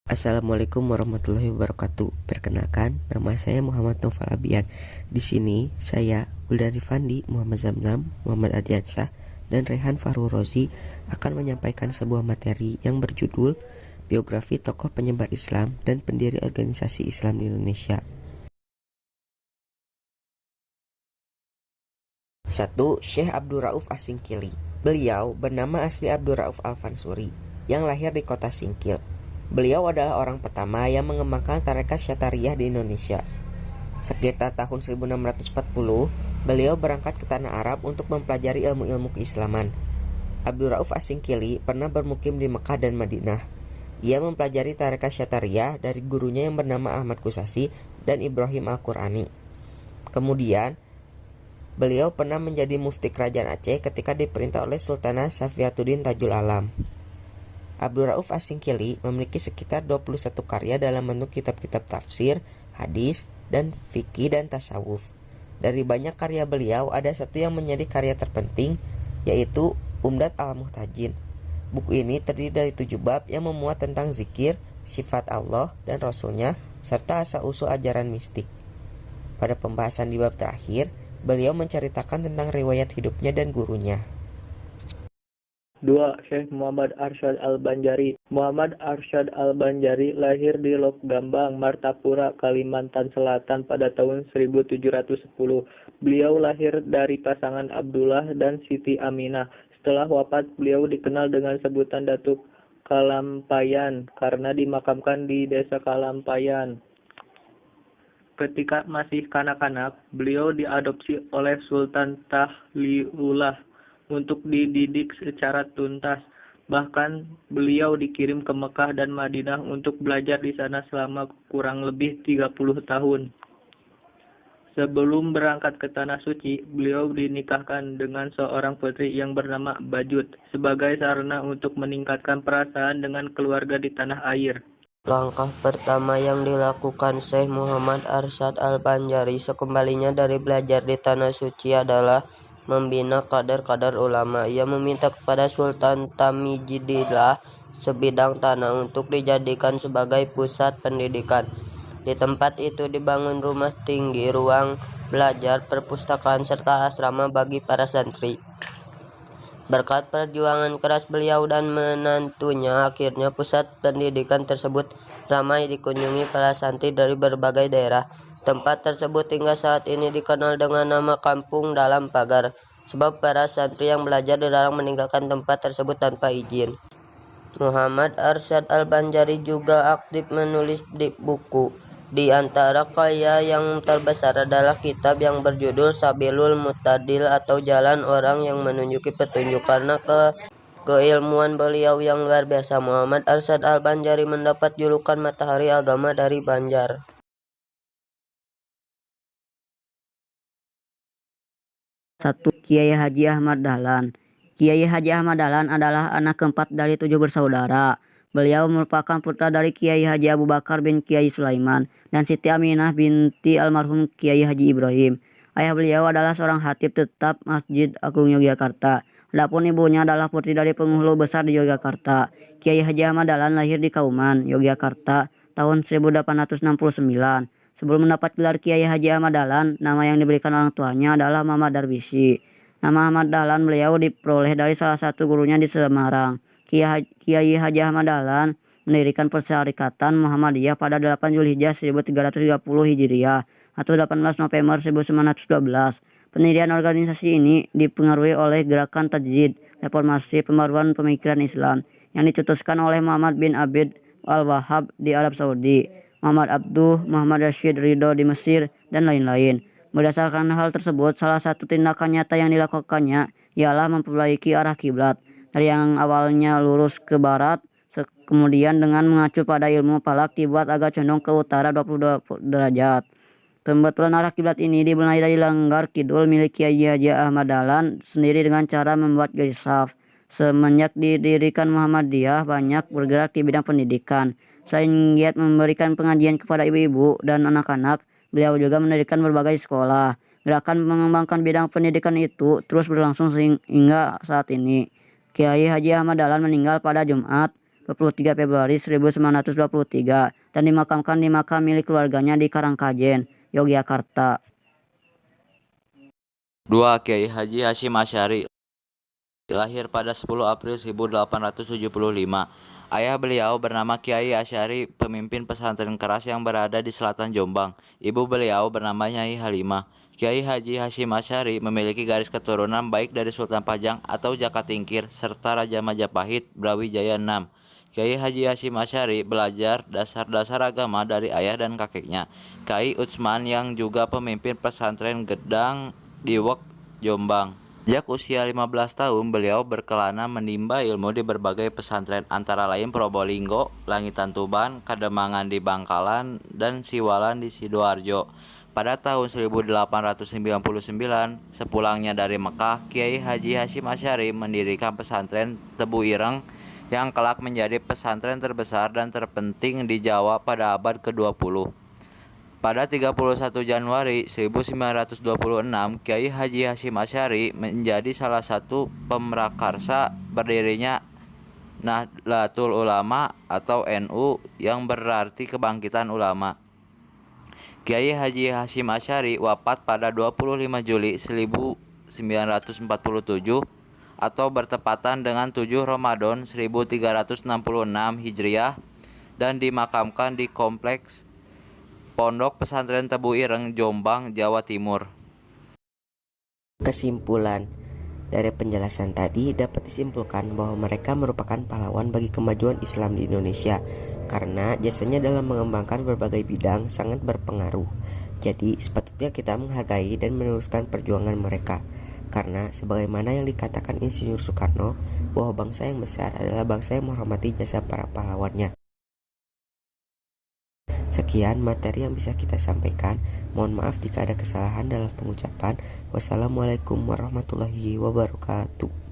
Assalamualaikum warahmatullahi wabarakatuh. Perkenalkan, nama saya Muhammad Noval Abian. Di sini saya, Wuldari Fandi, Muhammad Zamzam, Muhammad Ardiansyah, dan Rehan Fahru Rozi akan menyampaikan sebuah materi yang berjudul Biografi Tokoh Penyebar Islam dan Pendiri Organisasi Islam di Indonesia. 1. Syekh Abdul Rauf As-Singkili. Beliau bernama asli Abdul Rauf Al-Fansuri yang lahir di kota Singkil. Beliau adalah orang pertama yang mengembangkan tarekat Syatariyah di Indonesia. Sekitar tahun 1640, beliau berangkat ke tanah Arab untuk mempelajari ilmu-ilmu keislaman. Abdul Rauf As-Singkili pernah bermukim di Mekah dan Madinah. Ia mempelajari tarekat Syatariyah dari gurunya yang bernama Ahmad Kusasi dan Ibrahim Al-Qurani. Kemudian, beliau pernah menjadi mufti kerajaan Aceh ketika diperintah oleh Sultanah Safiatuddin Tajul Alam. Abdul Rauf As-Singkili memiliki sekitar 21 karya dalam bentuk kitab-kitab tafsir, hadis, dan fikih dan tasawuf. Dari banyak karya beliau, ada satu yang menjadi karya terpenting, yaitu Umdat Al-Muhtajin. Buku ini terdiri dari 7 bab yang memuat tentang zikir, sifat Allah dan Rasulnya, serta asal-usul ajaran mistik. Pada pembahasan di bab terakhir, beliau menceritakan tentang riwayat hidupnya dan gurunya. 2. Syekh Muhammad Arsyad Al-Banjari. Muhammad Arsyad Al-Banjari lahir di Lok Gambang, Martapura, Kalimantan Selatan pada tahun 1710. Beliau lahir dari pasangan Abdullah dan Siti Aminah. Setelah wafat, beliau dikenal dengan sebutan Datuk Kalampayan karena dimakamkan di desa Kalampayan. Ketika masih kanak-kanak, beliau diadopsi oleh Sultan Tahliullah untuk dididik secara tuntas. Bahkan beliau dikirim ke Mekah dan Madinah untuk belajar di sana selama kurang lebih 30 tahun. Sebelum berangkat ke Tanah Suci, beliau dinikahkan dengan seorang putri yang bernama Bajut sebagai sarana untuk meningkatkan perasaan dengan keluarga di tanah air. Langkah pertama yang dilakukan Syekh Muhammad Arsyad Al-Banjari sekembalinya dari belajar di Tanah Suci adalah membina kader-kader ulama. Ia meminta kepada Sultan Tamijidillah sebidang tanah untuk dijadikan sebagai pusat pendidikan. Di tempat itu dibangun rumah tinggi, ruang belajar, perpustakaan, serta asrama bagi para santri. Berkat perjuangan keras beliau dan menantunya, akhirnya pusat pendidikan tersebut ramai dikunjungi para santri dari berbagai daerah. Tempat tersebut hingga saat ini dikenal dengan nama Kampung Dalam Pagar, sebab para santri yang belajar dilarang meninggalkan tempat tersebut tanpa izin. Muhammad Arsyad Al-Banjari juga aktif menulis di buku. Di antara karya yang terbesar adalah kitab yang berjudul Sabilul Mu'tadil atau Jalan Orang yang Menunjuki Petunjuk. Karena keilmuan beliau yang luar biasa, Muhammad Arsyad Al-Banjari mendapat julukan Matahari Agama dari Banjar. 1. Kiai Haji Ahmad Dahlan. Kiai Haji Ahmad Dahlan adalah anak keempat dari 7 bersaudara. Beliau merupakan putra dari Kiai Haji Abu Bakar bin Kiai Sulaiman dan Siti Aminah binti almarhum Kiai Haji Ibrahim. Ayah beliau adalah seorang khatib tetap Masjid Agung Yogyakarta. Adapun ibunya adalah putri dari penghulu besar di Yogyakarta. Kiai Haji Ahmad Dahlan lahir di Kauman, Yogyakarta tahun 1869. Sebelum mendapat gelar Kiai Haji Ahmad Dahlan, nama yang diberikan orang tuanya adalah Muhammad Darwisi. Nama Ahmad Dahlan beliau diperoleh dari salah satu gurunya di Semarang. Kiai Haji Ahmad Dahlan mendirikan Persyarikatan Muhammadiyah pada 8 Zulhijjah 1330 Hijriah atau 18 November 1912. Pendirian organisasi ini dipengaruhi oleh gerakan tajdid, reformasi pembaruan pemikiran Islam yang dicetuskan oleh Muhammad bin Abid Al-Wahhab di Arab Saudi, Muhammad Abduh, Muhammad Rashid Ridho di Mesir, dan lain-lain. Berdasarkan hal tersebut, salah satu tindakan nyata yang dilakukannya ialah memperbaiki arah kiblat dari yang awalnya lurus ke barat, kemudian dengan mengacu pada ilmu falak dibuat agak condong ke utara 22 derajat. Pembetulan arah kiblat ini dimulai dari Langgar Kidul milik Kiai Haji Ahmad Dahlan sendiri dengan cara membuat garis saf. Semenjak didirikan Muhammadiyah banyak bergerak di bidang pendidikan. Selain giat memberikan pengajian kepada ibu-ibu dan anak-anak, beliau juga mendirikan berbagai sekolah. Gerakan mengembangkan bidang pendidikan itu terus berlangsung hingga saat ini. Kiai Haji Ahmad Dahlan meninggal pada Jumat 23 Februari 1923 dan dimakamkan di makam milik keluarganya di Karangkajen, Yogyakarta. 2. Kiai Haji Hasyim Asy'ari lahir pada 10 April 1875. Ayah beliau bernama Kiai Asy'ari, pemimpin pesantren keras yang berada di selatan Jombang. Ibu beliau bernama Nyai Halimah. Kiai Haji Hasyim Asy'ari memiliki garis keturunan baik dari Sultan Pajang atau Jaka Tingkir serta Raja Majapahit Brawijaya VI. Kiai Haji Hasyim Asy'ari belajar dasar-dasar agama dari ayah dan kakeknya, Kiai Utsman yang juga pemimpin pesantren Gedang Diwek, Jombang. Sejak usia 15 tahun, beliau berkelana menimba ilmu di berbagai pesantren antara lain Probolinggo, Langitan Tuban, Kademangan di Bangkalan, dan Siwalan di Sidoarjo. Pada tahun 1899, sepulangnya dari Mekah, Kiai Haji Hasyim Asy'ari mendirikan pesantren Tebu Ireng yang kelak menjadi pesantren terbesar dan terpenting di Jawa pada abad ke-20. Pada 31 Januari 1926, Kiai Haji Hasyim Asy'ari menjadi salah satu pemrakarsa berdirinya Nahdlatul Ulama atau NU yang berarti kebangkitan ulama. Kiai Haji Hasyim Asy'ari wafat pada 25 Juli 1947 atau bertepatan dengan 7 Ramadan 1366 Hijriah dan dimakamkan di kompleks Pondok Pesantren Tebu Ireng, Jombang, Jawa Timur. Kesimpulan dari penjelasan tadi dapat disimpulkan bahwa mereka merupakan pahlawan bagi kemajuan Islam di Indonesia karena jasanya dalam mengembangkan berbagai bidang sangat berpengaruh. Jadi sepatutnya kita menghargai dan meneruskan perjuangan mereka karena sebagaimana yang dikatakan Insinyur Soekarno bahwa bangsa yang besar adalah bangsa yang menghormati jasa para pahlawannya. Sekian materi yang bisa kita sampaikan. Mohon maaf jika ada kesalahan dalam pengucapan. Wassalamualaikum warahmatullahi wabarakatuh.